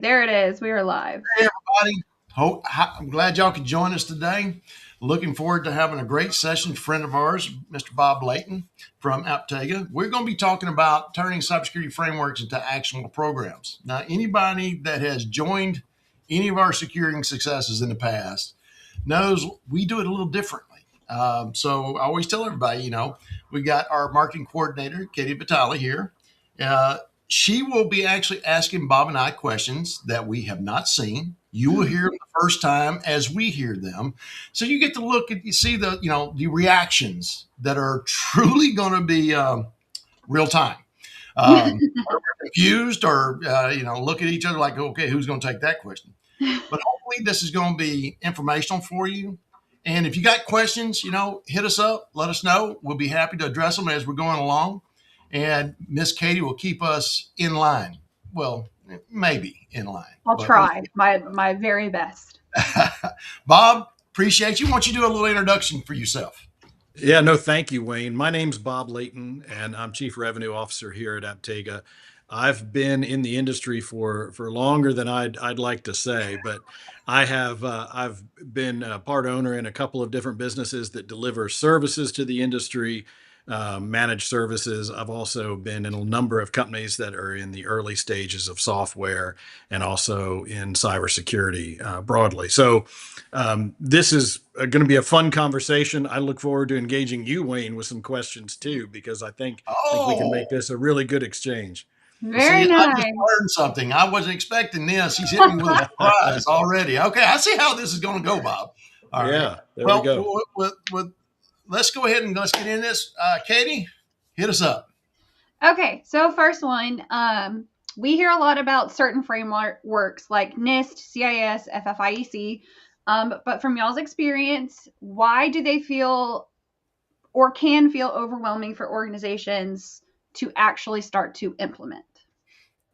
There it is. We are live. Hey, everybody. I'm glad y'all could join us today. Looking forward to having a great session. Friend of ours, Mr. Bob Layton from Apptega. We're going to be talking about turning cybersecurity frameworks into actionable programs. Now, anybody that has joined any of our securing successes in the past knows we do it a little differently. So I always tell everybody, we got our marketing coordinator, Katie Vitale, here. Uh, she will be actually asking Bob and I questions that we have not seen. You will hear them the first time as we hear them. So you get to look at, you see the reactions that are truly going to be real time. We're confused or, look at each other like, okay, who's going to take that question? But hopefully this is going to be informational for you. And if you got questions, hit us up, let us know. We'll be happy to address them as we're going along. And Miss Katie will keep us in line. Well, maybe in line, I'll but we'll try my very best. Bob, appreciate you. Why don't you do a little introduction for yourself? Yeah, no, thank you, Wayne. My name's Bob Layton, and I'm Chief Revenue Officer here at Apptega. I've been in the industry for longer than I'd like to say, but I've been a part owner in a couple of different businesses that deliver services to the industry, managed services. I've also been in a number of companies that are in the early stages of software and also in cybersecurity broadly. So this is going to be a fun conversation. I look forward to engaging you, Wayne, with some questions too, because I think we can make Oh, this a really good exchange. see, Very I just nice. learned something. I wasn't expecting this. He's hit me with a surprise already. Okay, I see how this is going to go, Bob. All right. Yeah, there we Well, go. let's go ahead and let's get in this. Katie, hit us up. Okay, so first one, we hear a lot about certain frameworks like NIST, CIS, FFIEC. But from y'all's experience, why do they feel or can feel overwhelming for organizations to actually start to implement?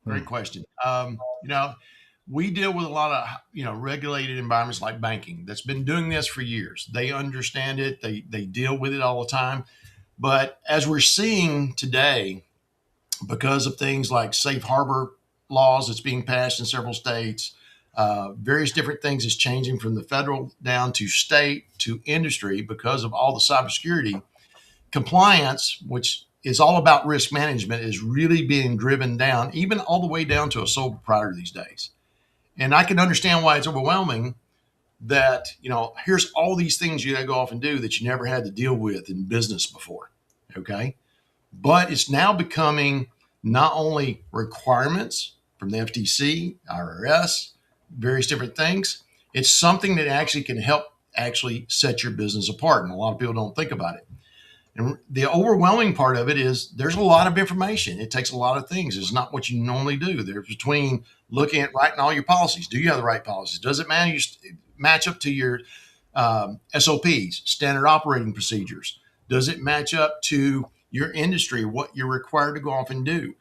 Hmm. Great question. We deal with a lot of regulated environments like banking that's been doing this for years. They understand it. They deal with it all the time. But as we're seeing today, because of things like safe harbor laws that's being passed in several states, various different things is changing from the federal down to state to industry because of all the cybersecurity compliance, which is all about risk management, is really being driven down, even all the way down to a sole proprietor these days. And I can understand why it's overwhelming that, here's all these things you got to go off and do that you never had to deal with in business before. Okay. But it's now becoming not only requirements from the FTC, IRS, various different things, it's something that actually can help actually set your business apart. And a lot of people don't think about it. And the overwhelming part of it is there's a lot of information. It takes a lot of things. It's not what you normally do. There's between looking at writing all your policies. Do you have the right policies? Does it match up to your SOPs, standard operating procedures? Does it match up to your industry, what you're required to go off and do?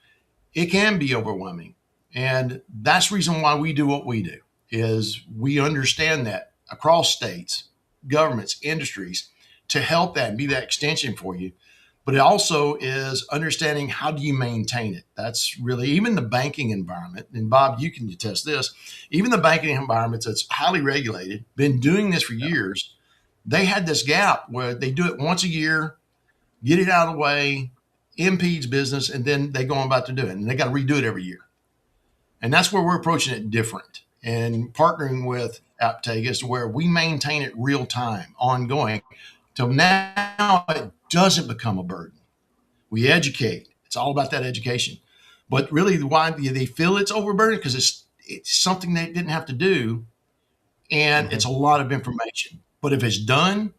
It can be overwhelming. And that's the reason why we do what we do is we understand that across states, governments, industries, to help that and be that extension for you. But it also is understanding how do you maintain it. That's really even the banking environment. And Bob, you can attest this. Even the banking environments that's highly regulated, been doing this for years. They had this gap where they do it once a year, get it out of the way, impedes business, and then they go on about to do it. And they got to redo it every year. And that's where we're approaching it different and partnering with Apptega is where we maintain it real time, ongoing. So now it doesn't become a burden. We educate. It's all about that education. But really, why do they feel it's overburdened? Because it's something they didn't have to do, and Mhm. it's a lot of information. But if it's done,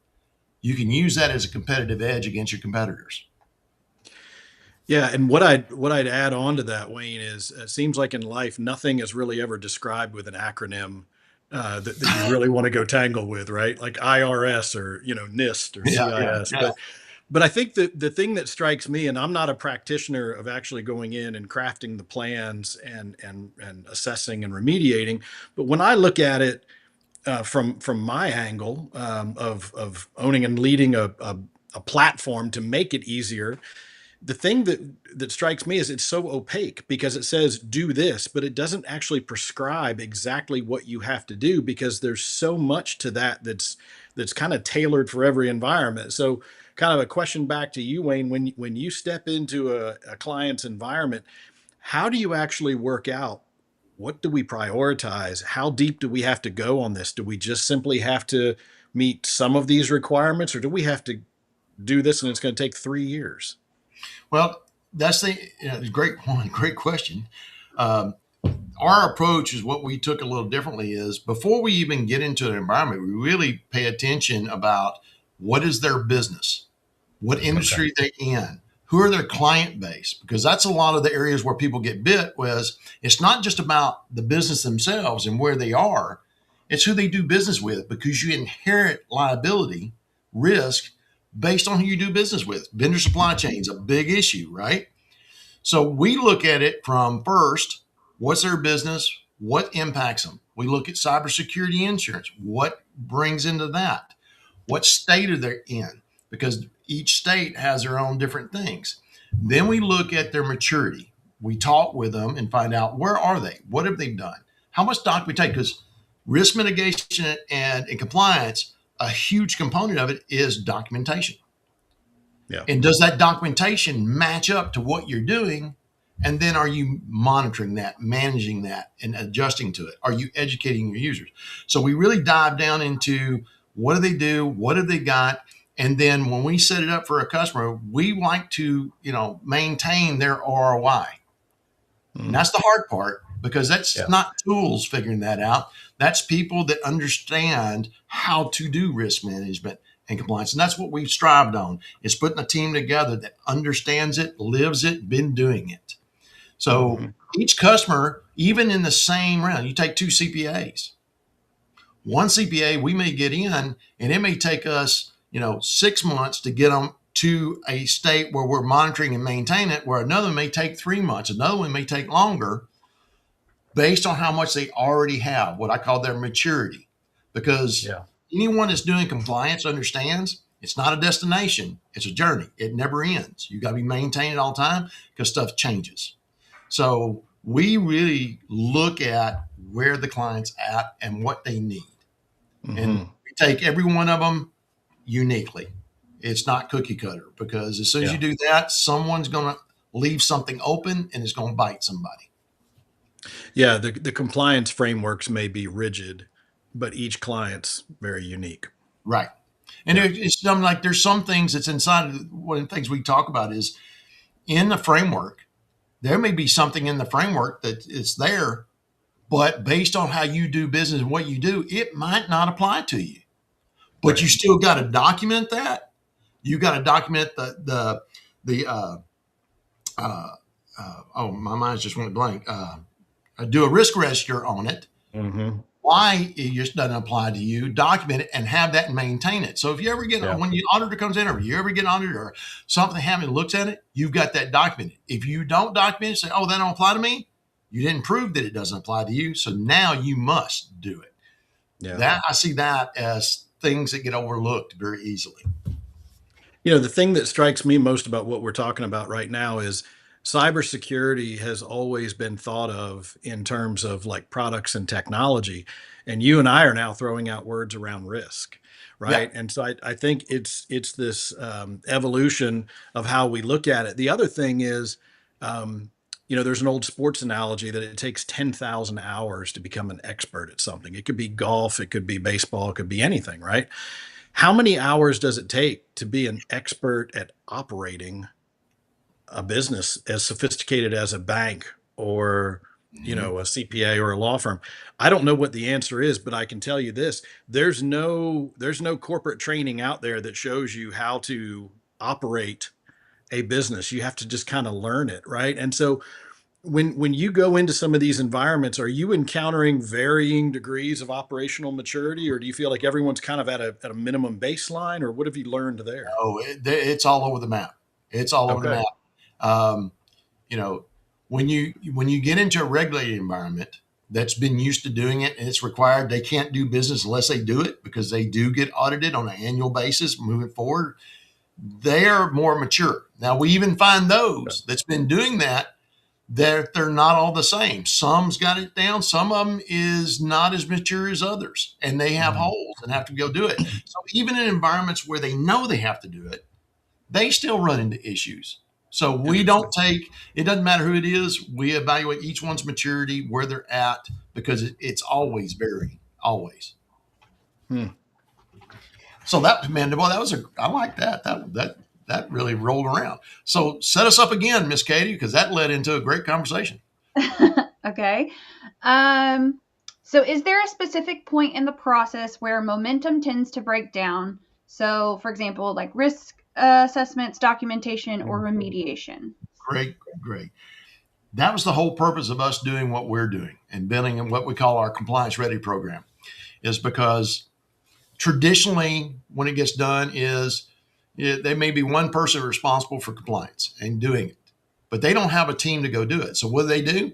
you can use that as a competitive edge against your competitors. Yeah, and what I'd add on to that, Wayne, is it seems like in life nothing is really ever described with an acronym that you really want to go tangle with, right? Like IRS or NIST or Yeah, yeah, CIS. yeah. But I think that the thing that strikes me, and I'm not a practitioner of actually going in and crafting the plans and assessing and remediating, but when I look at it from my angle of owning and leading a platform to make it easier, the thing that strikes me is it's so opaque because it says do this, but it doesn't actually prescribe exactly what you have to do because there's so much to that that's kind of tailored for every environment. So, kind of a question back to you, Wayne, when you step into a client's environment, how do you actually work out what do we prioritize? How deep do we have to go on this? Do we just simply have to meet some of these requirements, or do we have to do this and it's going to take 3 years? Well, that's the great one, great question. Um, our approach is what we took a little differently is before we even get into an environment, we really pay attention about what is their business, what industry they in, who are their client base, because that's a lot of the areas where people get bit was it's not just about the business themselves and where they are, it's who they do business with because you inherit liability risk based on who you do business with. Vendor supply chain is a big issue, right? So we look at it from first, what's their business? What impacts them? We look at cybersecurity insurance. What brings into that? What state are they in? Because each state has their own different things. Then we look at their maturity. We talk with them and find out where are they? What have they done? How much documentation? Because risk mitigation and compliance, a huge component of it is documentation. Yeah. And does that documentation match up to what you're doing? And then are you monitoring that, managing that, and adjusting to it? Are you educating your users? So we really dive down into what do they do? What have they got? And then when we set it up for a customer, we like to, maintain their ROI. And that's the hard part because that's not tools figuring that out. That's people that understand how to do risk management and compliance. And that's what we've strived on is putting a team together that understands it, lives it, been doing it. So each customer, even in the same round, you take two CPAs. One CPA we may get in and it may take us, 6 months to get them to a state where we're monitoring and maintain it, where another may take 3 months, another one may take longer based on how much they already have, what I call their maturity. Because anyone that's doing compliance understands it's not a destination, it's a journey. It never ends. You got to be maintaining all the time because stuff changes. So we really look at where the client's at and what they need. And we take every one of them uniquely. It's not cookie cutter because as soon as you do that, someone's going to leave something open and it's going to bite somebody. Yeah, the compliance frameworks may be rigid, but each client's very unique. Right. And it's something like there's some things that's inside of one of the things we talk about is in the framework, there may be something in the framework that is there, but based on how you do business and what you do, it might not apply to you. But you still got to document that. You got to document the my mind's just went blank. Do a risk register on it. Why it just doesn't apply to you, document it and have that and maintain it. So if you ever get, when your auditor comes in or you ever get an auditor or something happens and looks at it, you've got that documented. If you don't document it, say, oh, that don't apply to me. You didn't prove that it doesn't apply to you. So now you must do it. That I see that as things that get overlooked very easily. The thing that strikes me most about what we're talking about right now is cybersecurity has always been thought of in terms of like products and technology. And you and I are now throwing out words around risk, right? And so I think it's this evolution of how we look at it. The other thing is, there's an old sports analogy that it takes 10,000 hours to become an expert at something. It could be golf, it could be baseball, it could be anything, right? How many hours does it take to be an expert at operating a business as sophisticated as a bank or, a CPA or a law firm? I don't know what the answer is, but I can tell you this. There's no corporate training out there that shows you how to operate a business. You have to just kind of learn it, right? And so when you go into some of these environments, are you encountering varying degrees of operational maturity, or do you feel like everyone's kind of at a minimum baseline, or what have you learned there? Oh, it's all over the map. It's all over the map. When you get into a regulated environment that's been used to doing it and it's required, they can't do business unless they do it because they do get audited on an annual basis moving forward. they're more mature. Now we even find those that's been doing that, they're not all the same. Some's got it down. Some of them is not as mature as others, and they have holes and have to go do it. So even in environments where they know they have to do it, they still run into issues. So we don't take, it doesn't matter who it is. We evaluate each one's maturity, where they're at, because it's always varying, always. So that, man, boy, I like that. That really rolled around. So set us up again, Miss Katie, because that led into a great conversation. Okay. So is there a specific point in the process where momentum tends to break down? So, for example, like risk assessments, documentation, or remediation? Great. That was the whole purpose of us doing what we're doing and building in what we call our compliance ready program, is because traditionally when it gets done is there may be one person responsible for compliance and doing it, but they don't have a team to go do it. So what do?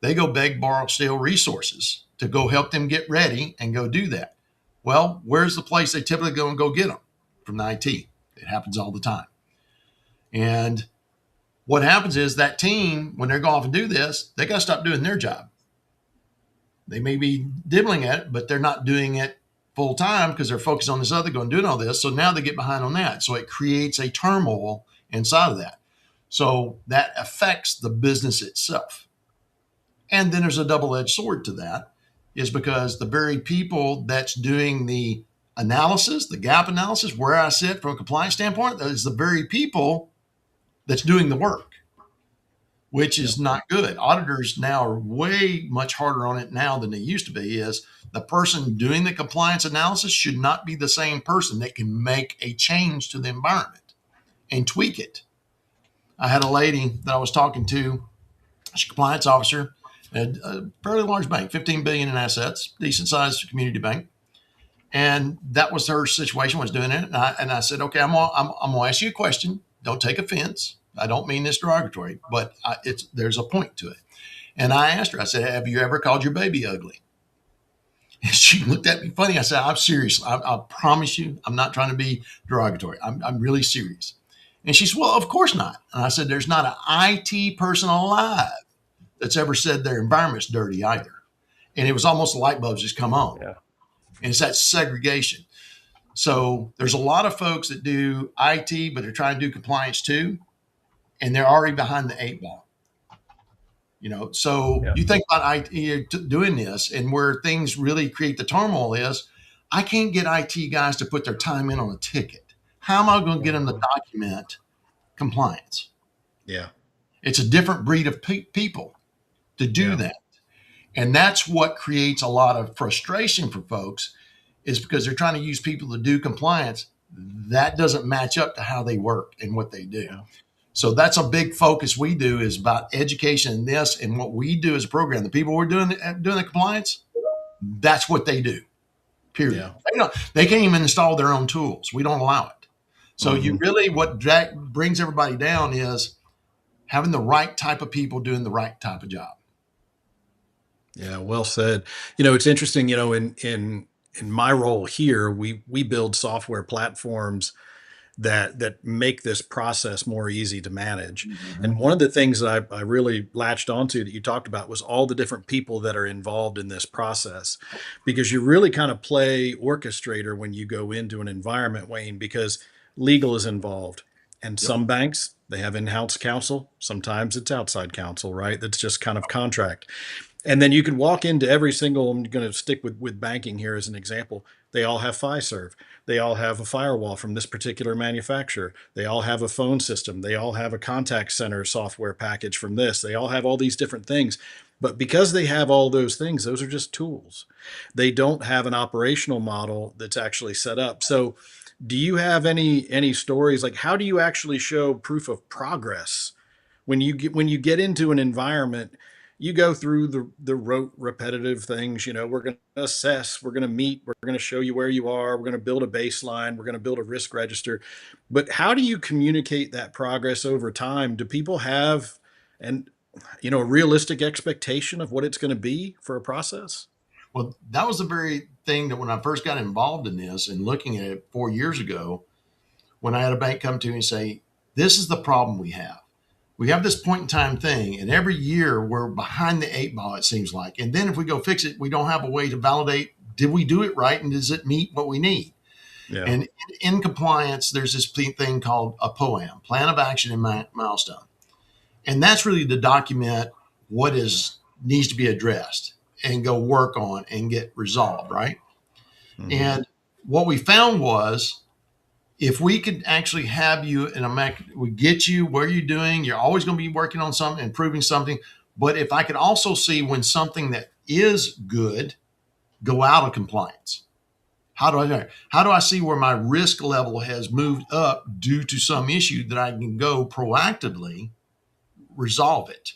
They go beg, borrow, steal resources to go help them get ready and go do that. Well, where's the place they typically go and go get them? From the IT. It happens all the time. And what happens is that team, when they go off and do this, they got to stop doing their job. They may be dibbling at it, but they're not doing it full time because they're focused on this other, going doing all this. So now they get behind on that. So it creates a turmoil inside of that. So that affects the business itself. And then there's a double-edged sword to that, is because the very people that's doing the analysis, the gap analysis, where I sit from a compliance standpoint, that is the very people that's doing the work, which is not good. Auditors now are way much harder on it now than they used to be. Is the person doing the compliance analysis should not be the same person that can make a change to the environment and tweak it. I had a lady that I was talking to, she's a compliance officer at a fairly large bank, 15 billion in assets, decent sized community bank. And that was her situation, was doing it. And I said, okay, I'm gonna ask you a question. Don't take offense. I don't mean this derogatory, but there's a point to it. And I asked her, I said, have you ever called your baby ugly? And she looked at me funny. I said, I'm serious. I promise you, I'm not trying to be derogatory. I'm really serious. And she said, well, of course not. And I said, there's not an IT person alive that's ever said their environment's dirty either. And it was almost the light bulbs just come on. Yeah. And it's that segregation. So there's a lot of folks that do IT, but they're trying to do compliance too. And they're already behind the 8 ball. So you think about IT doing this, and where things really create the turmoil is, I can't get IT guys to put their time in on a ticket. How am I going to get them to document compliance? Yeah. It's a different breed of people to do that. And that's what creates a lot of frustration for folks, is because they're trying to use people to do compliance. That doesn't match up to how they work and what they do. Yeah. So that's a big focus we do, is about education in this, and what we do as a program. The people we're doing the compliance, that's what they do, period. Yeah. They can't even install their own tools. We don't allow it. So you really, what brings everybody down is having the right type of people doing the right type of job. Yeah, well said. It's interesting, in my role here, we build software platforms that make this process more easy to manage. Mm-hmm. And one of the things that I really latched onto that you talked about was all the different people that are involved in this process, because you really kind of play orchestrator when you go into an environment, Wayne, because legal is involved. And some banks, they have in-house counsel. Sometimes it's outside counsel, right? That's just kind of contract. And then you can walk into every single, I'm going to stick with banking here as an example. They all have FiServ. They all have a firewall from this particular manufacturer. They all have a phone system. They all have a contact center software package from this. They all have all these different things. But because they have all those things, those are just tools. They don't have an operational model that's actually set up. So do you have any stories, like how do you actually show proof of progress when you get into an environment? You go through the rote repetitive things, we're going to assess, we're going to meet, we're going to show you where you are, we're going to build a baseline, we're going to build a risk register. But how do you communicate that progress over time? Do people have a realistic expectation of what it's going to be for a process? Well, that was the very thing that when I first got involved in this and looking at it 4 years ago, when I had a bank come to me and say, this is the problem we have. We have this point in time thing, and every year we're behind the 8 ball, it seems like. And then if we go fix it, we don't have a way to validate, did we do it right? And does it meet what we need? Yeah. And in compliance, there's this thing called a POAM, Plan of Action and Milestone. And that's really to document what needs to be addressed and go work on and get resolved, right? Mm-hmm. And what we found was, if we could actually have you we get you where you're doing, you're always going to be working on something, improving something. But if I could also see when something that is good go out of compliance, how do I see where my risk level has moved up due to some issue that I can go proactively resolve it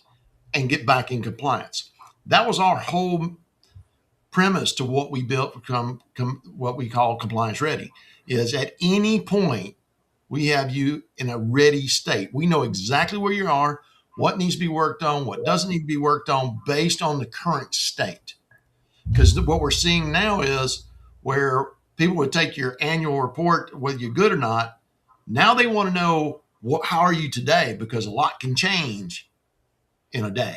and get back in compliance? That was our whole premise to what we built from what we call compliance ready. Is at any point we have you in a ready state. We know exactly where you are, what needs to be worked on, what doesn't need to be worked on based on the current state. Because what we're seeing now is where people would take your annual report, whether you're good or not. Now they want to know how are you today, because a lot can change in a day,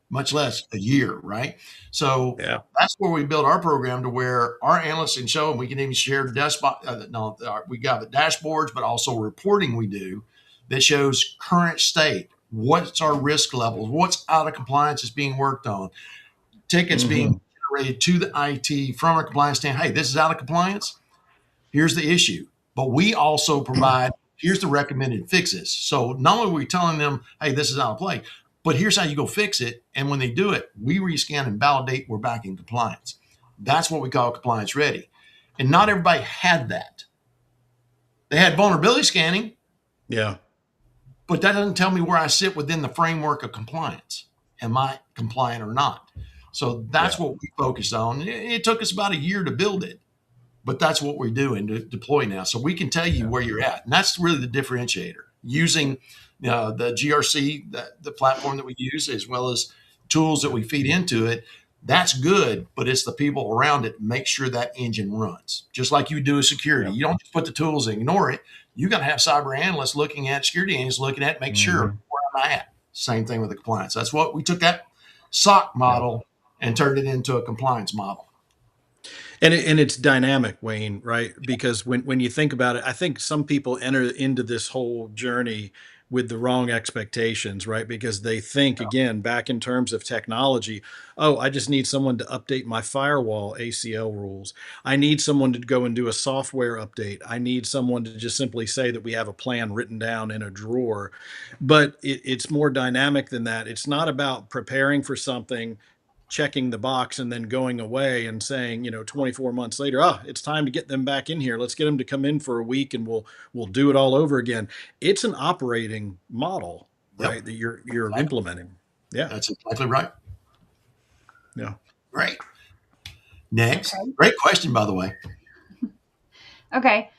much less a year, right? So that's where we built our program to where our analysts can show, and we can even share we got the dashboards, but also reporting we do that shows current state. What's our risk levels? What's out of compliance is being worked on? Tickets being generated to the IT from a compliance standpoint. Hey, this is out of compliance. Here's the issue. But we also provide, here's the recommended fixes. So not only are we telling them, hey, this is out of play, but here's how you go fix it. And when they do it, we rescan and validate we're back in compliance. That's what we call compliance ready. And not everybody had that. They had vulnerability scanning. Yeah. But that doesn't tell me where I sit within the framework of compliance. Am I compliant or not? So that's what we focused on. It took us about a year to build it, but that's what we're doing to deploy now. So we can tell you where you're at. And that's really the differentiator. Using the GRC, the platform that we use, as well as tools that we feed into it, that's good, but it's the people around it make sure that engine runs. Just like you do with security. Yeah. You don't just put the tools and ignore it. You got to have cyber analysts looking at, security analysts looking at, make sure where am I at. Same thing with the compliance. That's what we took that SOC model and turned it into a compliance model. And it's dynamic, Wayne, right? Because when you think about it, I think some people enter into this whole journey with the wrong expectations, right? Because they think, again, back in terms of technology, oh, I just need someone to update my firewall ACL rules. I need someone to go and do a software update. I need someone to just simply say that we have a plan written down in a drawer. But it's more dynamic than that. It's not about preparing for something, checking the box, and then going away and saying, 24 months later, it's time to get them back in here. Let's get them to come in for a week and we'll do it all over again. It's an operating model, right? That you're implementing. Yeah. That's exactly right. Yeah. Great. Next. Okay. Great question, by the way. Okay.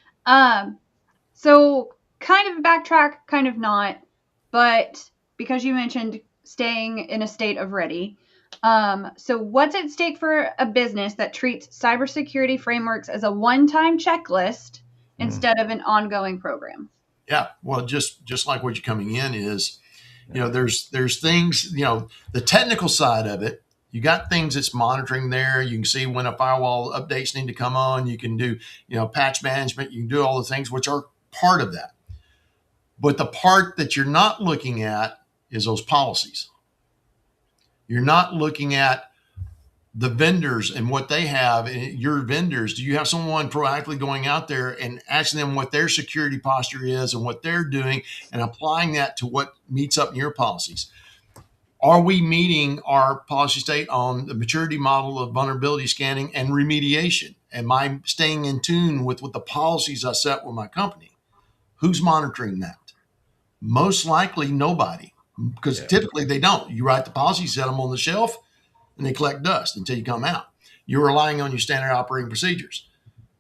So kind of backtrack, kind of not, but because you mentioned staying in a state of ready. So what's at stake for a business that treats cybersecurity frameworks as a one-time checklist instead of an ongoing program? Yeah. Well, just like what you're coming in is, there's things, the technical side of it, you got things that's monitoring there. You can see when a firewall updates need to come on. You can do, patch management. You can do all the things which are part of that. But the part that you're not looking at is those policies. You're not looking at the vendors and what they have. Your vendors, do you have someone proactively going out there and asking them what their security posture is and what they're doing and applying that to what meets up in your policies? Are we meeting our policy state on the maturity model of vulnerability scanning and remediation? Am I staying in tune with what the policies I set with my company? Who's monitoring that? Most likely nobody. Because typically they don't. You write the policy, set them on the shelf, and they collect dust until you come out. You're relying on your standard operating procedures.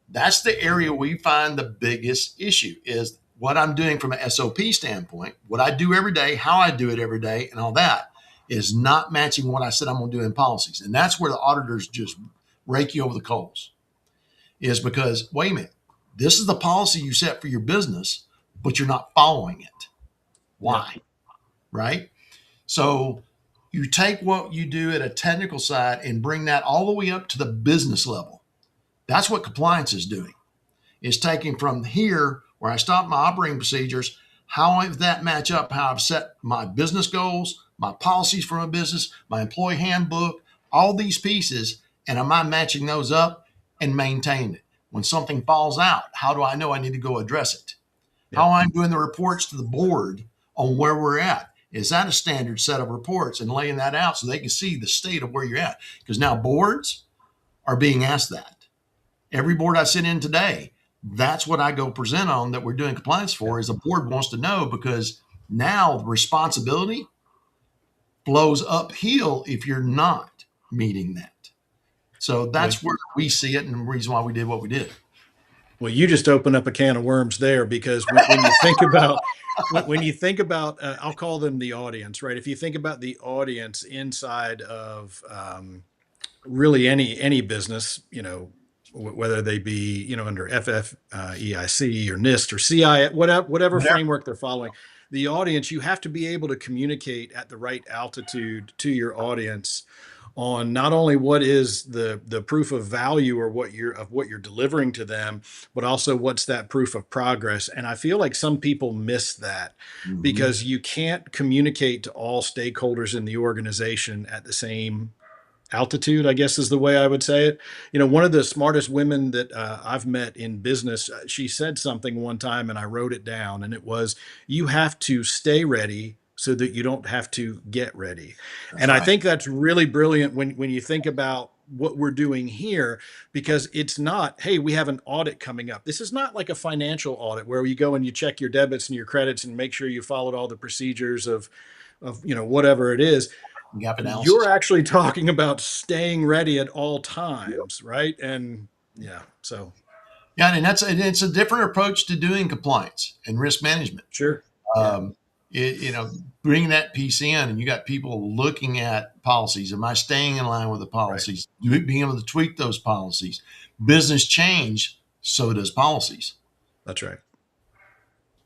That's the area we find the biggest issue is what I'm doing from an SOP standpoint, what I do every day, how I do it every day, and all that is not matching what I said I'm going to do in policies. And that's where the auditors just rake you over the coals is because, wait a minute, This is the policy you set for your business, but you're not following it. Why? Yep. Right? So you take what you do at a technical side and bring that all the way up to the business level. That's what compliance is doing. It's taking from here where I stop my operating procedures, how does that match up, how I've set my business goals, my policies for my business, my employee handbook, all these pieces, and am I matching those up and maintain it? When something falls out, how do I know I need to go address it? How Yep. I'm doing the reports to the board on where we're at. Is that a standard set of reports and laying that out so they can see the state of where you're at? Because now boards are being asked that. Every board I sit in today, that's what I go present on that we're doing compliance for is a board wants to know because now the responsibility flows uphill if you're not meeting that. So that's where we see it and the reason why we did what we did. Well, you just opened up a can of worms there because when you think about when you think about I'll call them the audience, right? If you think about the audience inside of really any business, whether they be under FFIEC or NIST or CI, whatever framework they're following, the audience, you have to be able to communicate at the right altitude to your audience on not only what is the proof of value or what you're delivering to them, but also what's that proof of progress. And I feel like some people miss that because you can't communicate to all stakeholders in the organization at the same altitude, I guess is the way I would say it. One of the smartest women that I've met in business, she said something one time and I wrote it down, and it was, you have to stay ready so that you don't have to get ready. That's And I right. think that's really brilliant when you think about what we're doing here, because it's not, hey, we have an audit coming up. This is not like a financial audit where you go and you check your debits and your credits and make sure you followed all the procedures of whatever it is. Gap analysis. You're actually talking about staying ready at all times, right? And so Yeah, and it's a different approach to doing compliance and risk management. sure. Um, bring that piece in, and you got people looking at policies. Am I staying in line with the policies? Right. Being able to tweak those policies. Business change, so does policies. That's right.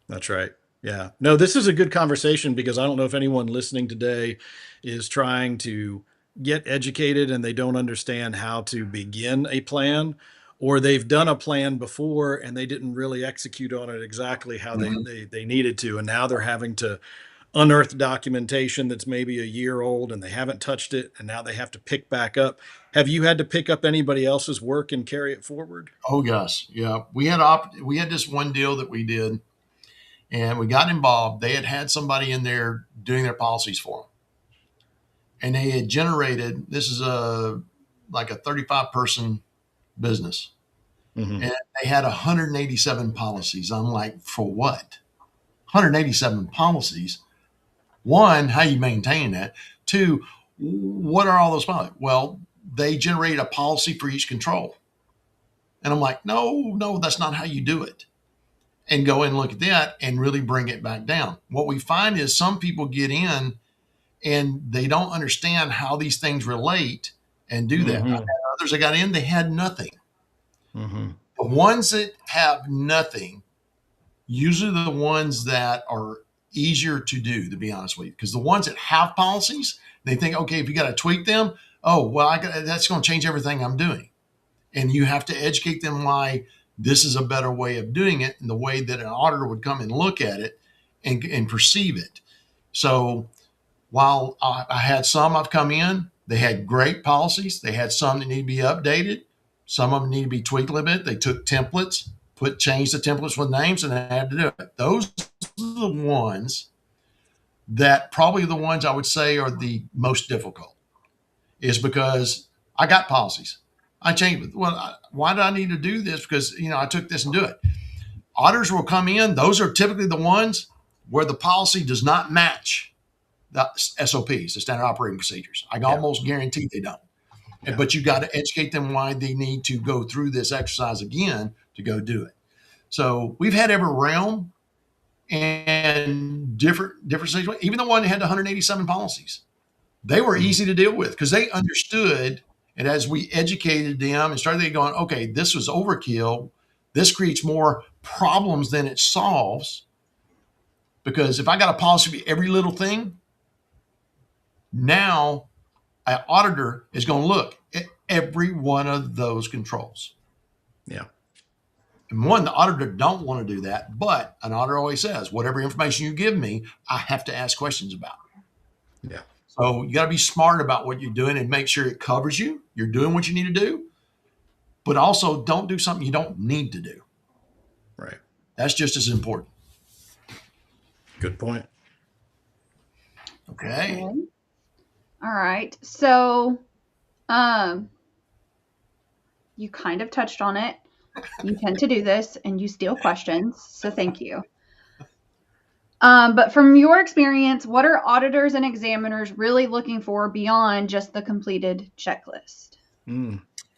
That's right. Yeah. No, this is a good conversation because I don't know if anyone listening today is trying to get educated and they don't understand how to begin a plan, or they've done a plan before and they didn't really execute on it exactly how they needed to. And now they're having to unearth documentation that's maybe a year old and they haven't touched it. And now they have to pick back up. Have you had to pick up anybody else's work and carry it forward? Oh, yes. Yeah. We had this one deal that we did, and we got involved. They had somebody in there doing their policies for them. And they had generated, this is like a 35-person business. Mm-hmm. And they had 187 policies. I'm like, for what? 187 policies. One, how you maintain that. Two, what are all those policies? Well, they generate a policy for each control. And I'm like, no, that's not how you do it. And go and look at that and really bring it back down. What we find is some people get in and they don't understand how these things relate and do that. Mm-hmm. Others that got in, they had nothing. Mm-hmm. The ones that have nothing, usually the ones that are easier to do, to be honest with you, because the ones that have policies, they think, okay, if you got to tweak them, that's going to change everything I'm doing. And you have to educate them why this is a better way of doing it and the way that an auditor would come and look at it and perceive it. So while I had some I've come in, they had great policies. They had some that need to be updated. Some of them need to be tweaked a little bit. They took templates, changed the templates with names, and they had to do it. Those are the ones that probably the ones I would say are the most difficult, is because I got policies. I changed. Well, why do I need to do this? Because, I took this and do it. Auditors will come in. Those are typically the ones where the policy does not match the SOPs, the standard operating procedures. I almost guarantee they don't. Yeah. But you got to educate them why they need to go through this exercise again to go do it. So we've had every realm and different situations. Even the one that had 187 policies, they were easy to deal with because they understood. And as we educated them and started going, okay, this was overkill. This creates more problems than it solves, because if I got a policy for every little thing, now an auditor is going to look at every one of those controls. Yeah. And one, the auditor don't want to do that, but an auditor always says, whatever information you give me, I have to ask questions about. Yeah. So you got to be smart about what you're doing and make sure it covers you. You're doing what you need to do, but also don't do something you don't need to do. Right. That's just as important. Good point. Okay. All right. So, you kind of touched on it. You tend to do this and you steal questions. So thank you. But from your experience, what are auditors and examiners really looking for beyond just the completed checklist?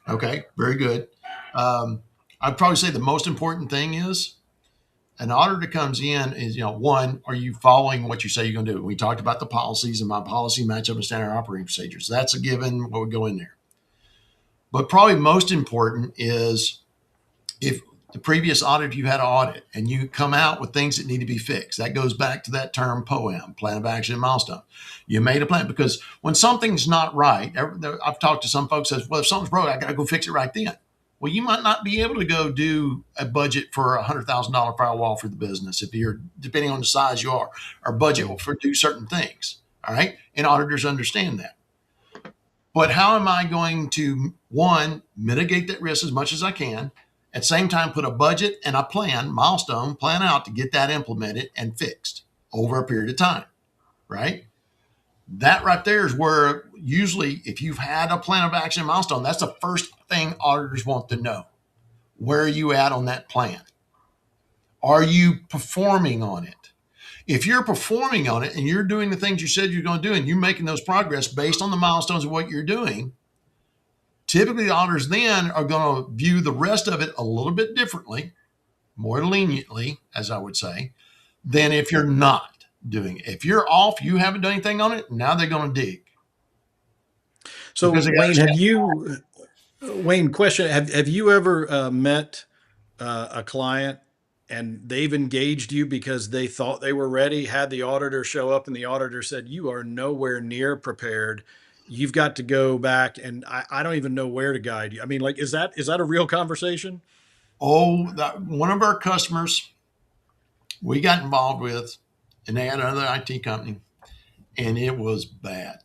Okay. Very good. I'd probably say the most important thing is an auditor comes in is, one, are you following what you say you're going to do? We talked about the policies, and my policy match up with standard operating procedures. That's a given. What would go in there. But probably most important is if the previous audit, you had an audit and you come out with things that need to be fixed. That goes back to that term POAM, plan of action and milestone. You made a plan, because when something's not right, I've talked to some folks that says, well, if something's broke, I got to go fix it right then. Well, you might not be able to go do a budget for a $100,000 firewall for the business if you're, depending on the size you are, or budget for do certain things. All right. And auditors understand that. But how am I going to, one, mitigate that risk as much as I can, at the same time put a budget and a milestone plan out to get that implemented and fixed over a period of time, right? That right there is where usually if you've had a plan of action milestone, that's the first thing auditors want to know. Where are you at on that plan? Are you performing on it? If you're performing on it and you're doing the things you said you're going to do and you're making those progress based on the milestones of what you're doing, typically the auditors then are going to view the rest of it a little bit differently, more leniently, as I would say, than if you're not doing it. If you're off, you haven't done anything on it, now they're going to dig. So Wayne, question, have you ever met a client and they've engaged you because they thought they were ready, had the auditor show up and the auditor said, you are nowhere near prepared. You've got to go back and I don't even know where to guide you. I mean, like, is that a real conversation? One of our customers we got involved with, and they had another IT company, and it was bad.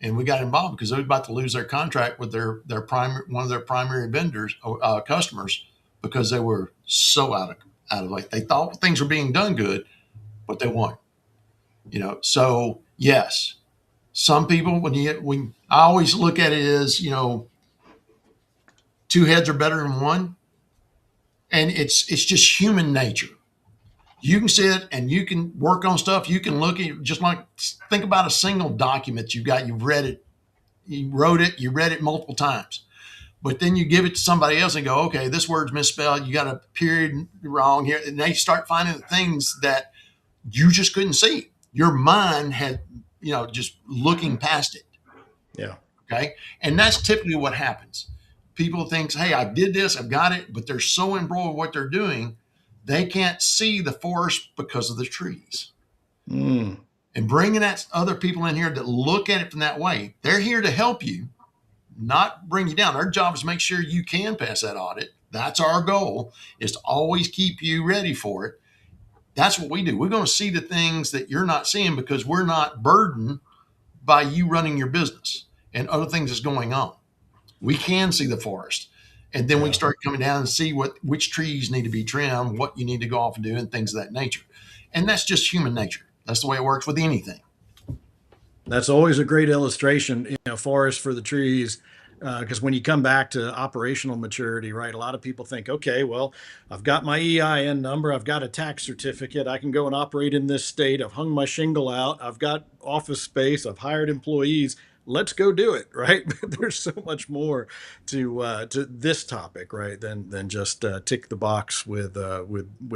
And we got involved because they were about to lose their contract with one of their primary vendors, customers, because they were so out of like, they thought things were being done good, but they weren't. So yes, some people, when I always look at it as, two heads are better than one, and it's just human nature. You can sit and you can work on stuff. You can look at, just like, think about a single document you've got. You've read it, you wrote it, you read it multiple times, but then you give it to somebody else and go, okay, this word's misspelled. You got a period wrong here. And they start finding the things that you just couldn't see. Your mind had, just looking past it. Yeah. Okay. And that's typically what happens. People think, hey, I did this, I've got it, but they're so embroiled with what they're doing, they can't see the forest because of the trees. And bringing that other people in here that look at it from that way, they're here to help you, not bring you down. Our job is to make sure you can pass that audit. That's our goal, is to always keep you ready for it. That's what we do. We're going to see the things that you're not seeing because we're not burdened by you running your business and other things that's going on. We can see the forest. And then we start coming down and see which trees need to be trimmed, what you need to go off and do, and things of that nature. And that's just human nature. That's the way it works with anything. That's always a great illustration, forest for the trees. Because when you come back to operational maturity, right, a lot of people think, okay, well, I've got my EIN number, I've got a tax certificate, I can go and operate in this state, I've hung my shingle out, I've got office space, I've hired employees. Let's go do it, right? There's so much more to this topic, right, than just tick the box with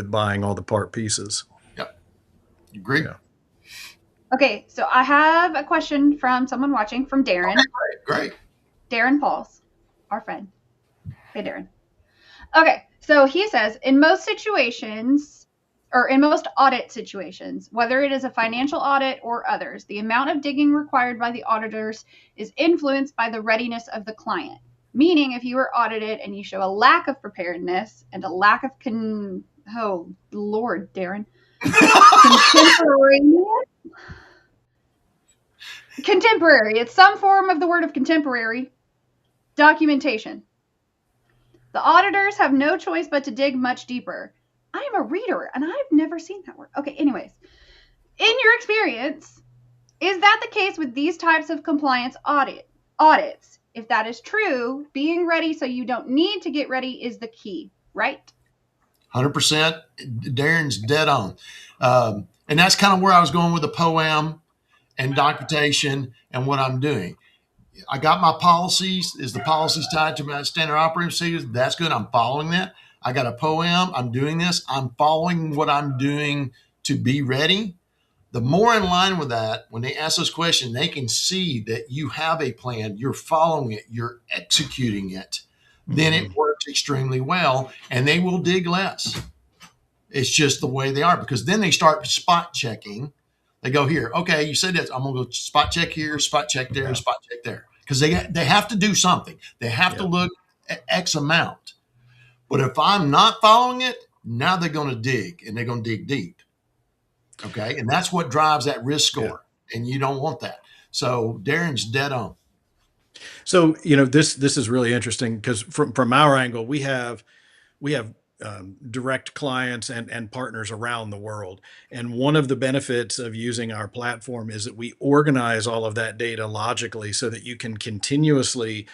buying all the part pieces. Yeah, agree. Yeah. Okay, so I have a question from someone watching, from Darren. Great. Darren Pauls, our friend. Hey, Darren. Okay, So he says, in most situations, or in most audit situations, whether it is a financial audit or others, the amount of digging required by the auditors is influenced by the readiness of the client. Meaning, if you are audited and you show a lack of preparedness and a lack of oh Lord, Darren, contemporary. It's some form of the word of contemporary documentation. The auditors have no choice but to dig much deeper. I am a reader and I've never seen that word. Okay, anyways. In your experience, is that the case with these types of compliance audits? If that is true, being ready so you don't need to get ready is the key, right? 100%. Darren's dead on. And that's kind of where I was going with the POAM and documentation and what I'm doing. I got my policies. Is the policies tied to my standard operating procedures? That's good. I'm following that. I got a POAM. I'm doing this. I'm following what I'm doing to be ready. The more in line with that, when they ask those questions, they can see that you have a plan, you're following it, you're executing it. Then it works extremely well and they will dig less. It's just the way they are, because then they start spot checking. They go here. Okay, you said that. I'm going to go spot check here, spot check there, spot check there. Because they have to do something. They have to look at X amount. But if I'm not following it, now they're going to dig, and they're going to dig deep. Okay, and that's what drives that risk score, and you don't want that. So Darren's dead on. So this is really interesting, because from our angle, we have direct clients and partners around the world. And one of the benefits of using our platform is that we organize all of that data logically so that you can continuously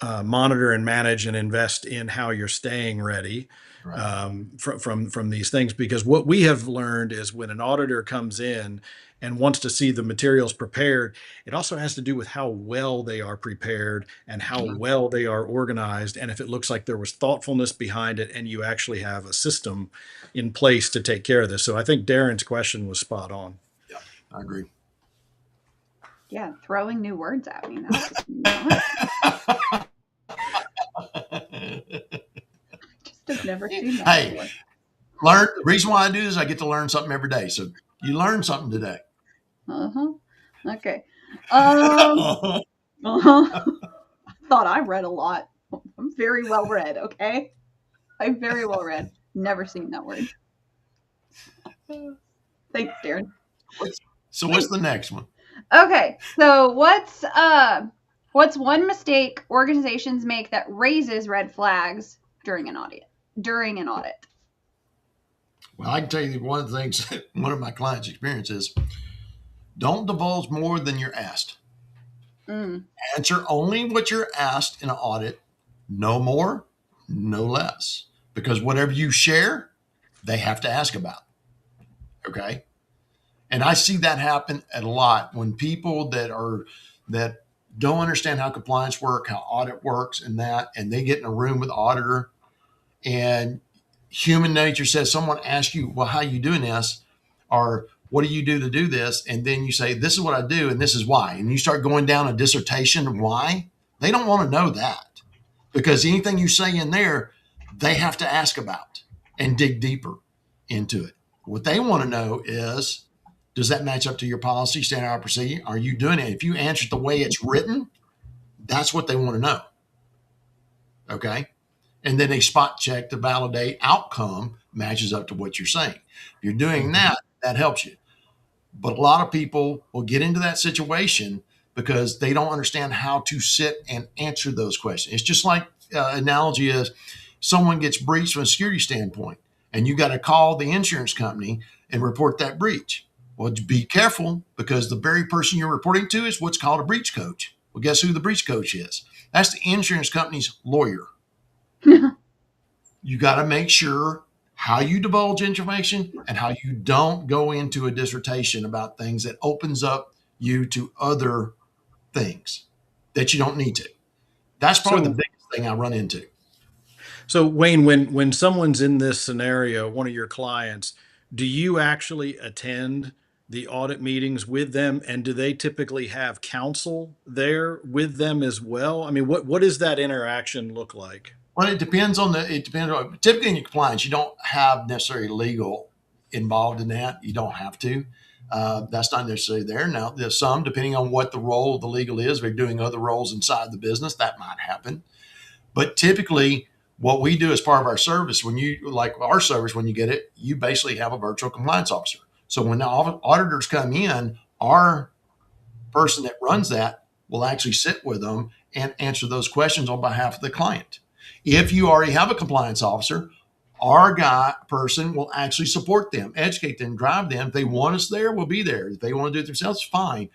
monitor and manage and invest in how you're staying ready from these things. Because what we have learned is when an auditor comes in and wants to see the materials prepared, it also has to do with how well they are prepared and how well they are organized. And if it looks like there was thoughtfulness behind it and you actually have a system in place to take care of this. So I think Darren's question was spot on. Yeah, I agree. Yeah, throwing new words at me. Just have never seen that. Hey, learn. The reason why I do this, I get to learn something every day. So you learn something today. Okay. I thought I read a lot. I'm very well read. Okay, I'm very well read. Never seen that word. Thanks, Darren. So what's the next one? Okay, so what's one mistake organizations make that raises red flags during an audit? Well, I can tell you one of the things, one of my clients' experiences, don't divulge more than you're asked. Answer only what you're asked in an audit, no more, no less. Because whatever you share, they have to ask about. Okay? And I see that happen a lot when people that don't understand how compliance work, how audit works and they get in a room with the auditor, and human nature says, someone asks you, well, how are you doing this? Or what do you do to do this? And then you say, this is what I do and this is why. And you start going down a dissertation of why. They don't want to know that, because anything you say in there, they have to ask about and dig deeper into it. What they want to know is, does that match up to your policy, standard operating procedure? Are you doing it? If you answer it the way it's written, that's what they want to know. Okay. And then they spot check to validate outcome matches up to what you're saying. If you're doing that, that helps you. But a lot of people will get into that situation because they don't understand how to sit and answer those questions. It's just like analogy is someone gets breached from a security standpoint, and you got to call the insurance company and report that breach. Well, be careful, because the very person you're reporting to is what's called a breach coach. Well, guess who the breach coach is? That's the insurance company's lawyer. You got to make sure how you divulge information and how you don't go into a dissertation about things that opens up you to other things that you don't need to. That's probably the biggest thing I run into. So Wayne, when someone's in this scenario, one of your clients, do you actually attend the audit meetings with them, and do they typically have counsel there with them as well? I mean, what does that interaction look like? Well, it depends on, typically in your compliance, you don't have necessarily legal involved in that. You don't have to. That's not necessarily there. Now, there's some, depending on what the role of the legal is, if they're doing other roles inside the business, that might happen. But typically, what we do as part of our service, when you like our service, when you get it, you basically have a virtual compliance officer. So when the auditors come in, our person that runs that will actually sit with them and answer those questions on behalf of the client. If you already have a compliance officer, our person will actually support them, educate them, drive them. If they want us there, we'll be there. If they want to do it themselves, fine.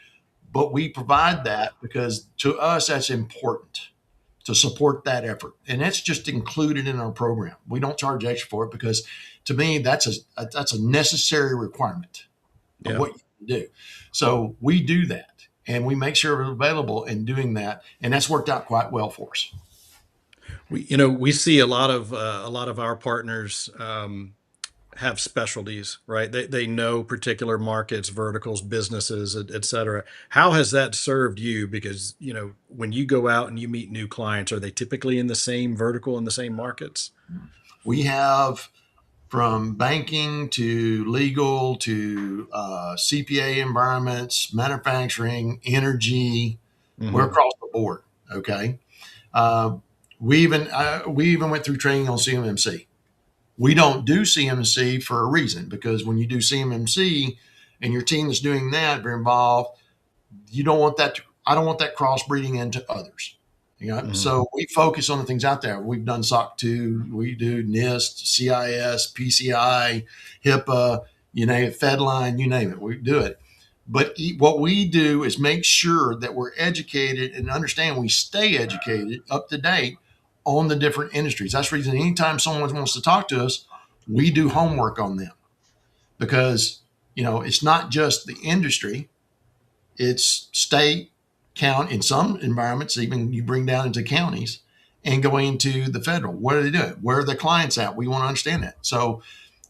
But we provide that because to us, that's important to support that effort. And that's just included in our program. We don't charge extra for it because to me, that's a necessary requirement of what you can do. So we do that and we make sure we're available in doing that. And that's worked out quite well for us. We see a lot of our partners have specialties, right? They know particular markets, verticals, businesses, et cetera. How has that served you? Because, when you go out and you meet new clients, are they typically in the same vertical, in the same markets? We have from banking to legal to CPA environments, manufacturing, energy. We're across the board. Okay. We even went through training on CMMC. We don't do CMMC for a reason, because when you do CMMC and your team is doing that, if you're involved, you don't want that. I don't want that crossbreeding into others. So we focus on the things out there. We've done SOC 2, we do NIST, CIS, PCI, HIPAA, you name it, Fedline, you name it, we do it. But what we do is make sure that we're educated and understand we stay educated, up to date on the different industries. That's the reason anytime someone wants to talk to us, we do homework on them, because, it's not just the industry, it's state, count, in some environments, even you bring down into counties and go into the federal. What are they doing? Where are the clients at? We want to understand that. So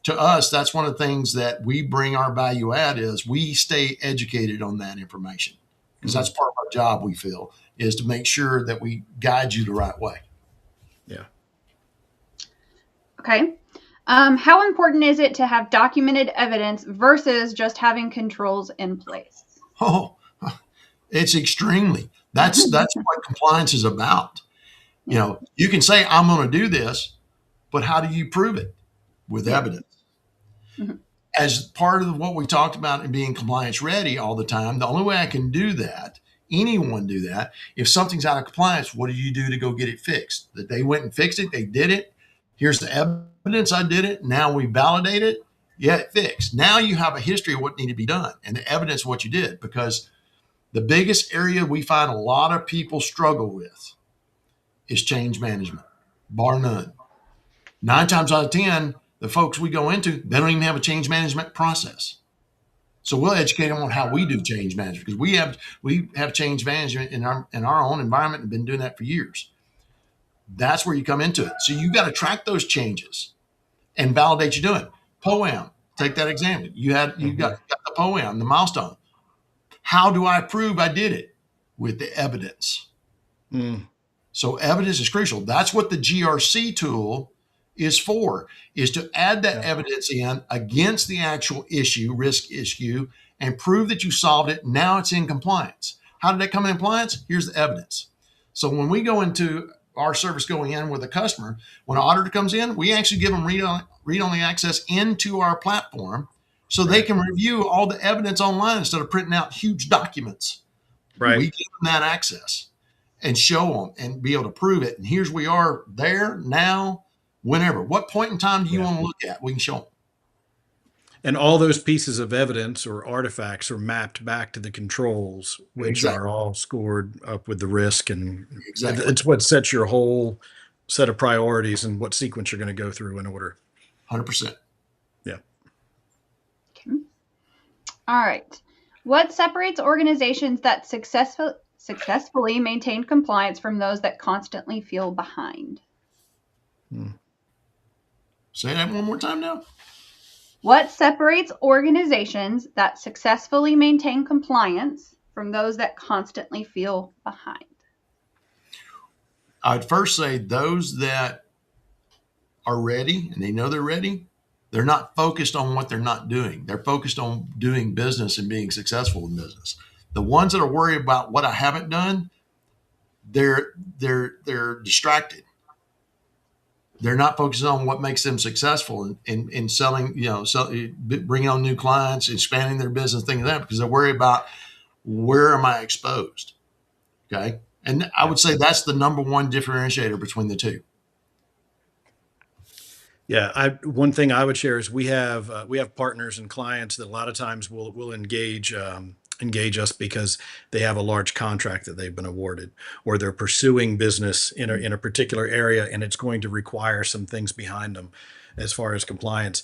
to us, that's one of the things that we bring our value add is we stay educated on that information, because that's part of our job, we feel, is to make sure that we guide you the right way. Yeah. Okay. How important is it to have documented evidence versus just having controls in place? Oh, it's extremely. That's what compliance is about. You can say, I'm going to do this, but how do you prove it? With evidence. As part of what we talked about in being compliance ready all the time, the only way I can do that, anyone do that, if something's out of compliance, what do you do to go get it fixed? That they went and fixed it, they did it. Here's the evidence I did it. Now we validate it. Yeah, it fixed. Now you have a history of what needed to be done and the evidence of what you did, because the biggest area we find a lot of people struggle with is change management, bar none. 9 times out of 10, the folks we go into, they don't even have a change management process. So we'll educate them on how we do change management, because we have change management in our own environment and been doing that for years. That's where you come into it. So you got to track those changes and validate you're doing it. POAM, take that example. You got the POAM, the milestone. How do I prove I did it? With the evidence. So evidence is crucial. That's what the GRC tool is for, is to add that evidence in against the actual risk issue, and prove that you solved it. Now it's in compliance. How did that come in compliance? Here's the evidence. So when we go into our service going in with a customer, when an auditor comes in, we actually give them read-only access into our platform, so they can review all the evidence online instead of printing out huge documents. Right. We give them that access and show them and be able to prove it. And here's we are there now, whenever. What point in time do you want to look at? We can show them. And all those pieces of evidence or artifacts are mapped back to the controls, which are all scored up with the risk. And it's what sets your whole set of priorities and what sequence you're going to go through in order. 100%. Yeah. Okay. All right. What separates organizations that successfully maintain compliance from those that constantly feel behind? Say that one more time now. What separates organizations that successfully maintain compliance from those that constantly feel behind? I'd first say those that are ready and they know they're ready, they're not focused on what they're not doing. They're focused on doing business and being successful in business. The ones that are worried about what I haven't done, they're distracted. They're not focusing on what makes them successful in selling, bringing on new clients, expanding their business, things like that, because they're worried about where am I exposed? Okay. And I would say that's the number one differentiator between the two. Yeah, one thing I would share is we have partners and clients that a lot of times will engage us because they have a large contract that they've been awarded, or they're pursuing business in a particular area, and it's going to require some things behind them as far as compliance.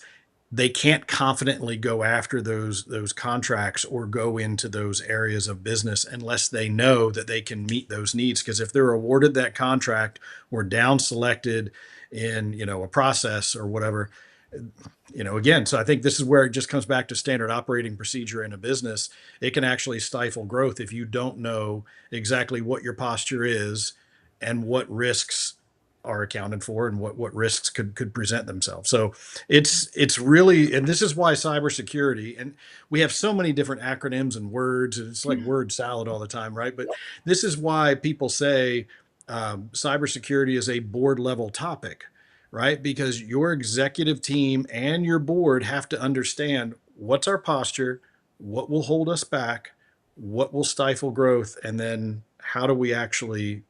They can't confidently go after those contracts or go into those areas of business unless they know that they can meet those needs. Because if they're awarded that contract or down selected in a process or whatever, again, so I think this is where it just comes back to standard operating procedure in a business. It can actually stifle growth if you don't know exactly what your posture is and what risks are accounted for and what risks could present themselves. So it's really, and this is why cybersecurity, and we have so many different acronyms and words, and it's like word salad all the time, right? But this is why people say cybersecurity is a board level topic, right? Because your executive team and your board have to understand what's our posture, what will hold us back, what will stifle growth, and then how do we actually,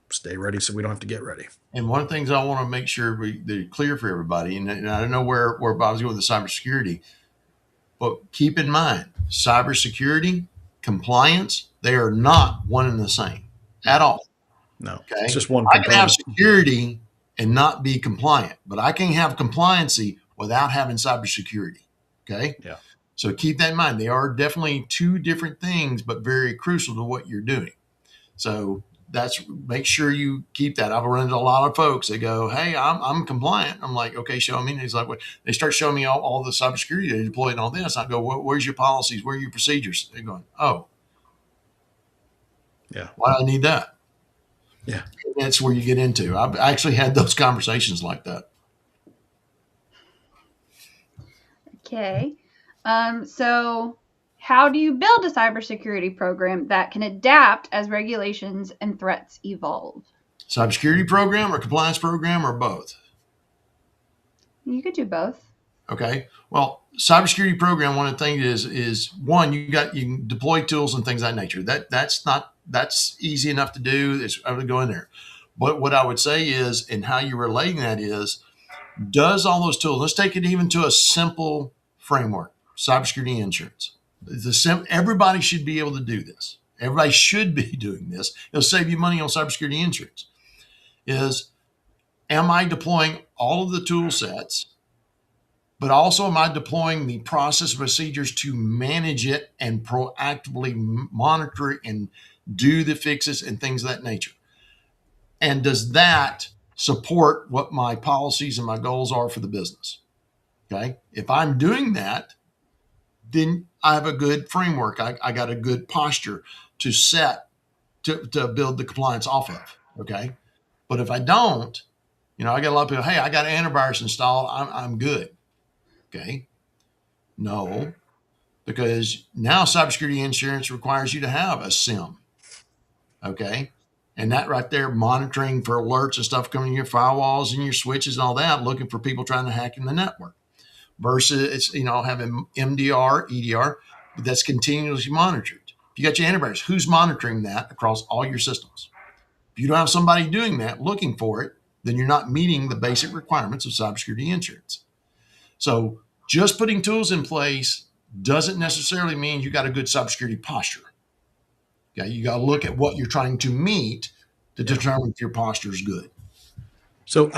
stay ready so we don't have to get ready. And one of the things I want to make sure they're clear for everybody, and I don't know where Bob's going with the cybersecurity, but keep in mind, cybersecurity, compliance, they are not one and the same at all. No, Okay. it's just one I can have component. security and not be compliant, but I can have compliancy without having cybersecurity. Okay. Yeah. So keep that in mind. They are definitely two different things, but very crucial to what you're doing. So make sure you keep that. I've run into a lot of folks that go, "Hey, I'm compliant." I'm like, "Okay, show me." And he's like, "What?" They start showing me all the cybersecurity they deployed and all this. I go, "Where's your policies? Where are your procedures?" They're going, "Oh, yeah, why do I need that?" Yeah. That's where you get into. I've actually had those conversations like that. Okay. So how do you build a cybersecurity program that can adapt as regulations and threats evolve? Cybersecurity program or compliance program or both? You could do both. Okay. Well, cybersecurity program, one of the things is one, you can deploy tools and things of that nature. That's easy enough to do. I would go in there. But what I would say is, and how you're relating that is, does all those tools, let's take it even to a simple framework, cybersecurity insurance. Everybody should be able to do this. Everybody should be doing this. It'll save you money on cybersecurity insurance. Am I deploying all of the tool sets, but also am I deploying the process and procedures to manage it and proactively monitor it and do the fixes and things of that nature? And does that support what my policies and my goals are for the business? Okay. If I'm doing that, then I have a good framework. I got a good posture to set to build the compliance off of. Okay. But if I don't, I got a lot of people, "Hey, I got antivirus installed. I'm good." Okay. No, because now cybersecurity insurance requires you to have a SIM. Okay. And that right there, monitoring for alerts and stuff coming in your firewalls and your switches and all that, looking for people trying to hack in the network. Versus it's, having MDR, EDR, but that's continuously monitored. If you got your antivirus, who's monitoring that across all your systems? If you don't have somebody doing that, looking for it, then you're not meeting the basic requirements of cybersecurity insurance. So just putting tools in place doesn't necessarily mean you got a good cybersecurity posture. Okay, you got to look at what you're trying to meet to determine if your posture is good. So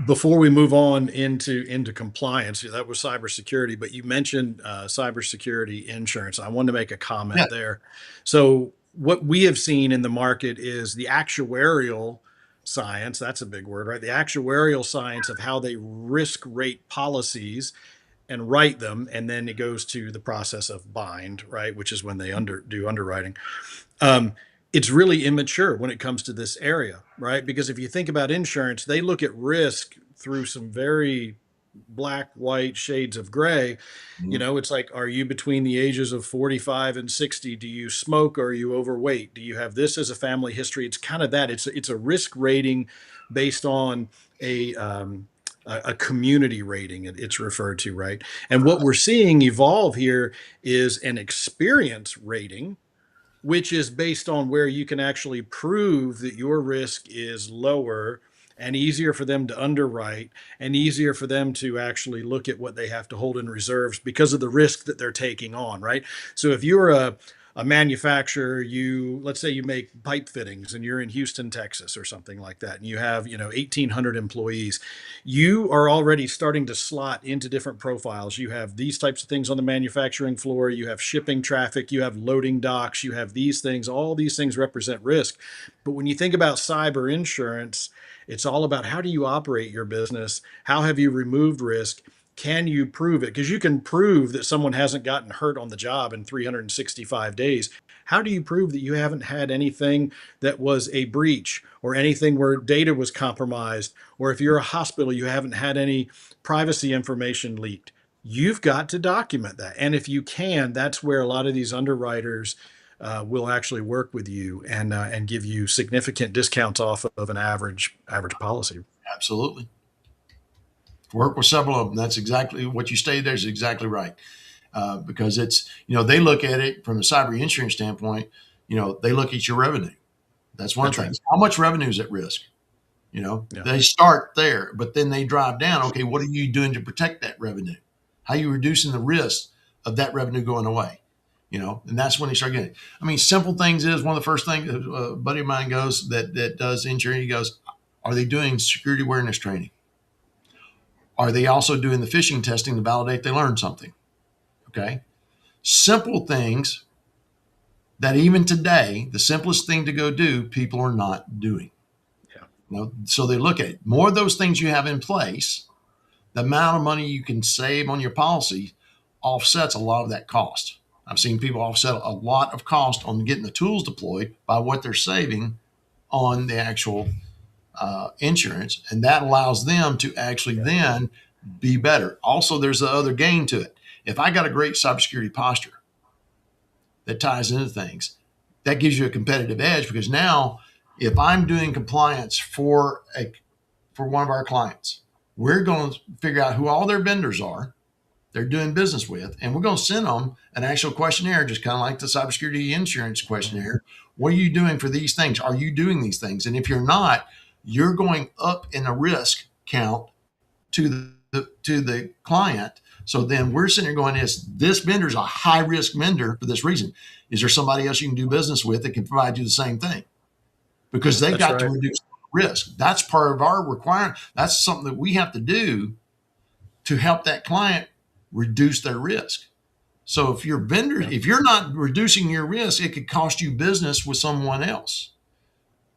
before we move on into compliance, that was cybersecurity, but you mentioned cybersecurity insurance. I wanted to make a comment there. So what we have seen in the market is the actuarial science. That's a big word, right? The actuarial science of how they risk rate policies and write them, and then it goes to the process of bind, right, which is when they do underwriting. it's really immature when it comes to this area, right? Because if you think about insurance, they look at risk through some very black, white shades of gray. You Mhm. know, it's like, are you between the ages of 45 and 60? Do you smoke? Or are you overweight? Do you have this as a family history? It's kind of that. It's a risk rating based on a a community rating, it's referred to, right? And what we're seeing evolve here is an experience rating, which is based on where you can actually prove that your risk is lower and easier for them to underwrite and easier for them to actually look at what they have to hold in reserves because of the risk that they're taking on, right? So if you're a manufacturer, let's say you make pipe fittings and you're in Houston, Texas or something like that, and you have, 1,800 employees, you are already starting to slot into different profiles. You have these types of things on the manufacturing floor, you have shipping traffic, you have loading docks, you have these things. All these things represent risk. But when you think about cyber insurance, it's all about, how do you operate your business? How have you removed risk? Can you prove it? Because you can prove that someone hasn't gotten hurt on the job in 365 days. How do you prove that you haven't had anything that was a breach, or anything where data was compromised? Or if you're a hospital, you haven't had any privacy information leaked? You've got to document that. And if you can, that's where a lot of these underwriters will actually work with you and give you significant discounts off of an average policy. Absolutely. Work with several of them. That's exactly what you stated there is exactly right. Because it's, they look at it from a cyber insurance standpoint, they look at your revenue. That's one of That's the right. things. How much revenue is at risk? Yeah. They start there, but then they drive down. Okay, what are you doing to protect that revenue? How are you reducing the risk of that revenue going away? And that's when they start getting it. I mean, simple things is one of the first things. A buddy of mine goes that does insurance. He goes, are they doing security awareness training? Are they also doing the phishing testing to validate they learned something? Okay. Simple things that even today, the simplest thing to go do, people are not doing. Yeah. So they look at it. More of those things you have in place, the amount of money you can save on your policy offsets a lot of that cost. I've seen people offset a lot of cost on getting the tools deployed by what they're saving on the actual insurance, and that allows them to actually then be better. Also, there's the other gain to it. If I got a great cybersecurity posture that ties into things, that gives you a competitive edge, because now if I'm doing compliance for one of our clients, we're going to figure out who all their vendors are they're doing business with, and we're going to send them an actual questionnaire, just kind of like the cybersecurity insurance questionnaire. What are you doing for these things? Are you doing these things? And if you're not, you're going up in the risk count to the client. So then we're sitting there going, this vendor is a high risk vendor for this reason. Is there somebody else you can do business with that can provide you the same thing? Because they've got to reduce risk. That's part of our requirement. That's something that we have to do to help that client reduce their risk. So if if you're not reducing your risk, it could cost you business with someone else.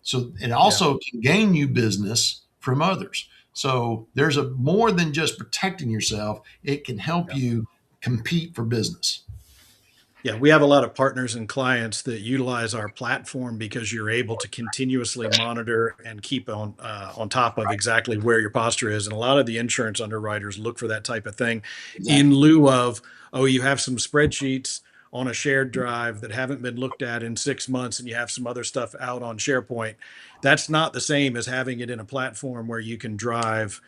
So it also can gain you business from others. So there's a more than just protecting yourself. It can help you compete for business. Yeah, we have a lot of partners and clients that utilize our platform because you're able to continuously monitor and keep on top of exactly where your posture is. And a lot of the insurance underwriters look for that type of thing in lieu of, oh, you have some spreadsheets on a shared drive that haven't been looked at in 6 months, and you have some other stuff out on SharePoint. That's not the same as having it in a platform where you can drive,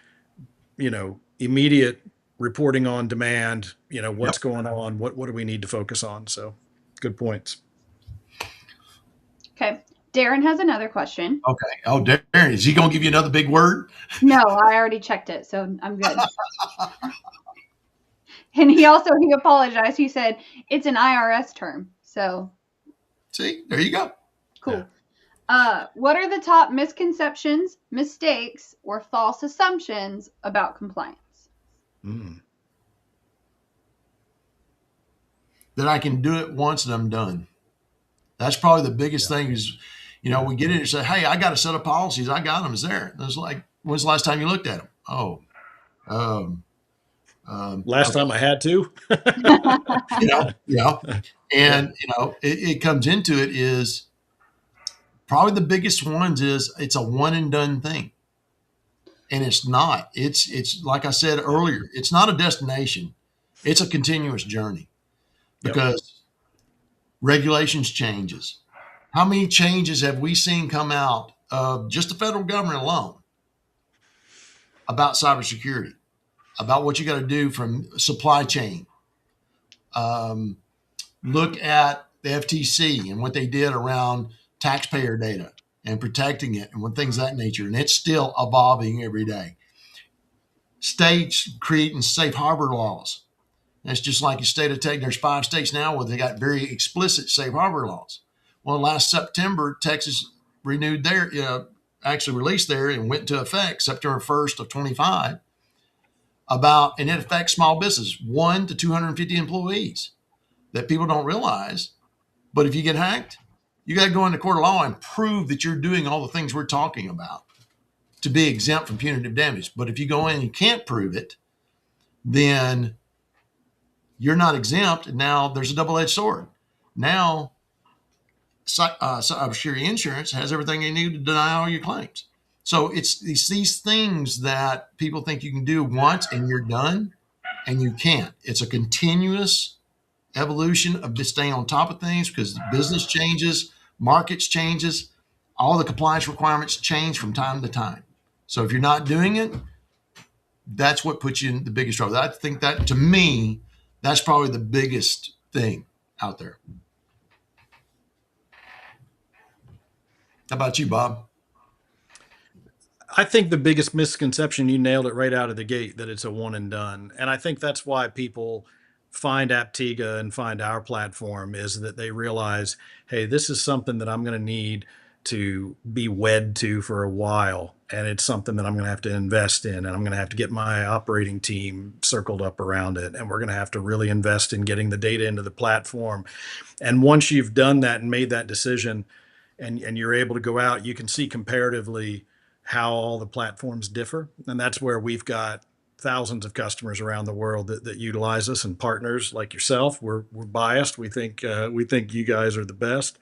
immediate reporting on demand, what's going on, what do we need to focus on? So good points. Okay. Darren has another question. Okay. Oh, Darren, is he going to give you another big word? No, I already checked it, so I'm good. And he apologized. He said it's an IRS term. So see, there you go. Cool. Yeah. What are the top misconceptions, mistakes, or false assumptions about compliance? That I can do it once and I'm done. That's probably the biggest thing is, we get in and say, hey, I got a set of policies. I got them. It's there. And it's like, when's the last time you looked at them? Last time I had to. And, it comes into it is probably the biggest ones is it's a one and done thing. And it's not. It's like I said earlier, it's not a destination. It's a continuous journey because regulations changes. How many changes have we seen come out of just the federal government alone about cybersecurity, about what you got to do from supply chain? Look at the FTC and what they did around taxpayer data and protecting it and things of that nature. And it's still evolving every day. States creating safe harbor laws. That's just like the state of Texas. There's 5 states now where they got very explicit safe harbor laws. Well, last September, Texas renewed their, actually released there and went into effect September 1st of 25 and it affects small business, 1 to 250 employees that people don't realize. But if you get hacked, you got to go into court of law and prove that you're doing all the things we're talking about to be exempt from punitive damage. But if you go in and you can't prove it, then you're not exempt. And now there's a double-edged sword. Now, cybersecurity insurance has everything they need to deny all your claims. So it's these things that people think you can do once and you're done, and you can't. It's a continuous evolution of just staying on top of things because the business changes, markets changes, all the compliance requirements change from time to time. So if you're not doing it, that's what puts you in the biggest trouble. I think that, to me, that's probably the biggest thing out there. How about you, Bob? I think the biggest misconception, you nailed it right out of the gate, that it's a one and done. And I think that's why people find Apptega and find our platform, is that they realize, hey, this is something that I'm going to need to be wed to for a while. And it's something that I'm going to have to invest in, and I'm going to have to get my operating team circled up around it. And we're going to have to really invest in getting the data into the platform. And once you've done that and made that decision, and you're able to go out, you can see comparatively how all the platforms differ. And that's where we've got thousands of customers around the world that utilize us, and partners like yourself. We're biased. We think you guys are the best.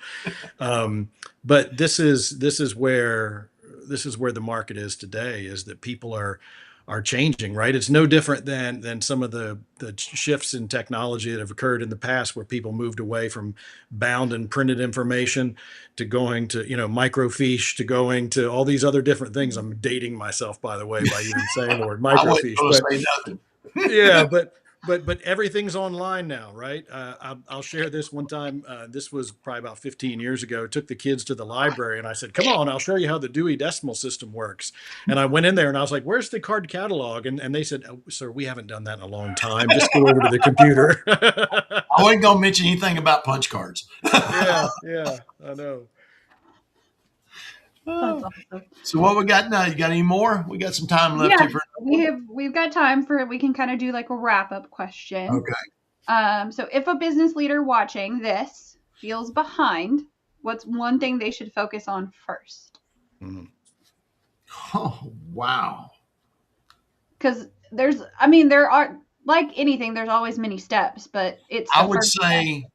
But this is where the market is today, is that people are changing, right? It's no different than some of the shifts in technology that have occurred in the past, where people moved away from bound and printed information to going to, microfiche, to going to all these other different things. I'm dating myself, by the way, by even saying the word microfiche. I wasn't going to say nothing. Yeah, but everything's online now, right? I'll share this one time. This was probably about 15 years ago. I took the kids to the library and I said, come on, I'll show you how the Dewey Decimal System works. And I went in there and I was like, where's the card catalog? And they said, oh, sir, we haven't done that in a long time. Just go over to the computer. I wasn't going to mention anything about punch cards. Yeah, I know. That's awesome. So what we got now? You got any more? We got some time left here for. We've got time for it. We can kind of do like a wrap up question. Okay. So if a business leader watching this feels behind, what's one thing they should focus on first? Mm-hmm. Oh, wow. Because there are, like anything, there's always many steps, but I would say,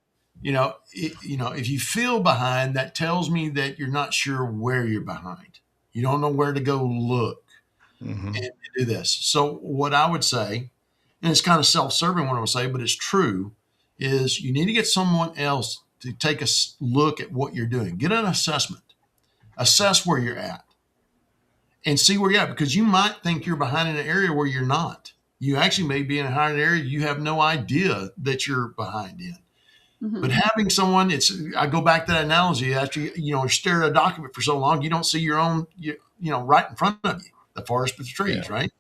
if you feel behind, that tells me that you're not sure where you're behind. You don't know where to go look and do this. So what I would say, and it's kind of self-serving what I would say, but it's true, is you need to get someone else to take a look at what you're doing. Get an assessment. Assess where you're at and see where you're at, because you might think you're behind in an area where you're not. You actually may be in a higher area you have no idea that you're behind in. Mm-hmm. But having someone, I go back to that analogy. After you stare at a document for so long, you don't see your own, right in front of you, the forest with the trees, right?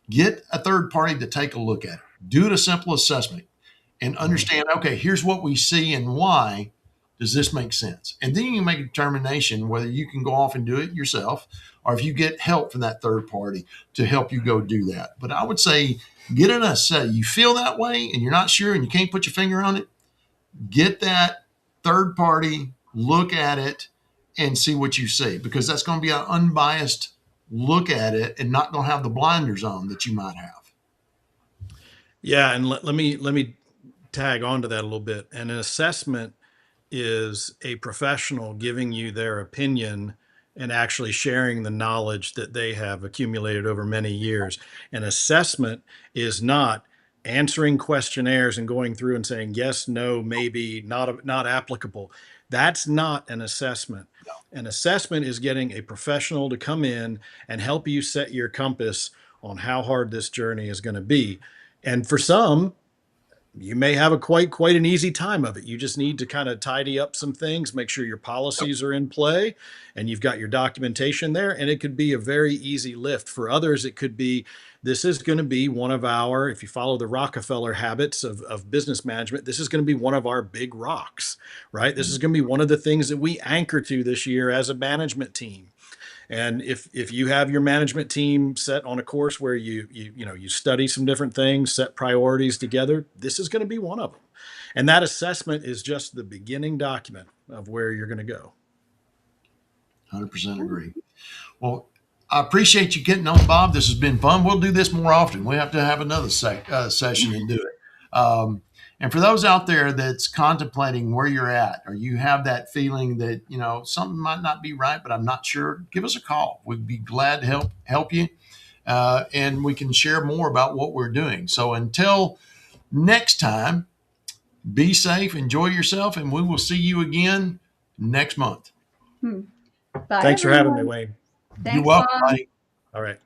Get a third party to take a look at it. Do a simple assessment and understand, okay, here's what we see and why. Does this make sense? And then you can make a determination whether you can go off and do it yourself, or if you get help from that third party to help you go do that. But I would say, get an assessment. You feel that way and you're not sure and you can't put your finger on it, get that third party, look at it, and see what you see, because that's going to be an unbiased look at it and not going to have the blinders on that you might have. Yeah, and let me tag onto that a little bit. And an assessment is a professional giving you their opinion and actually sharing the knowledge that they have accumulated over many years. An assessment is not answering questionnaires and going through and saying yes, no, maybe, not applicable. That's not an assessment. An assessment is getting a professional to come in and help you set your compass on how hard this journey is going to be. And for some, you may have a quite an easy time of it. You just need to kind of tidy up some things, make sure your policies are in play and you've got your documentation there. And it could be a very easy lift. For others, it could be, this is going to be one of our, if you follow the Rockefeller habits of business management, this is going to be one of our big rocks, right? This is going to be one of the things that we anchor to this year as a management team. And if you have your management team set on a course where you study some different things, set priorities together, this is going to be one of them. And that assessment is just the beginning document of where you're going to go. 100% agree. Well, I appreciate you getting on, Bob. This has been fun. We'll do this more often. We have to have another session and do it. And for those out there that's contemplating where you're at, or you have that feeling that, something might not be right, but I'm not sure, give us a call. We'd be glad to help you. And we can share more about what we're doing. So until next time, be safe, enjoy yourself, and we will see you again next month. Bye, Thanks for having me, everyone. Wayne. Thanks, You're welcome, Bob. buddy. All right.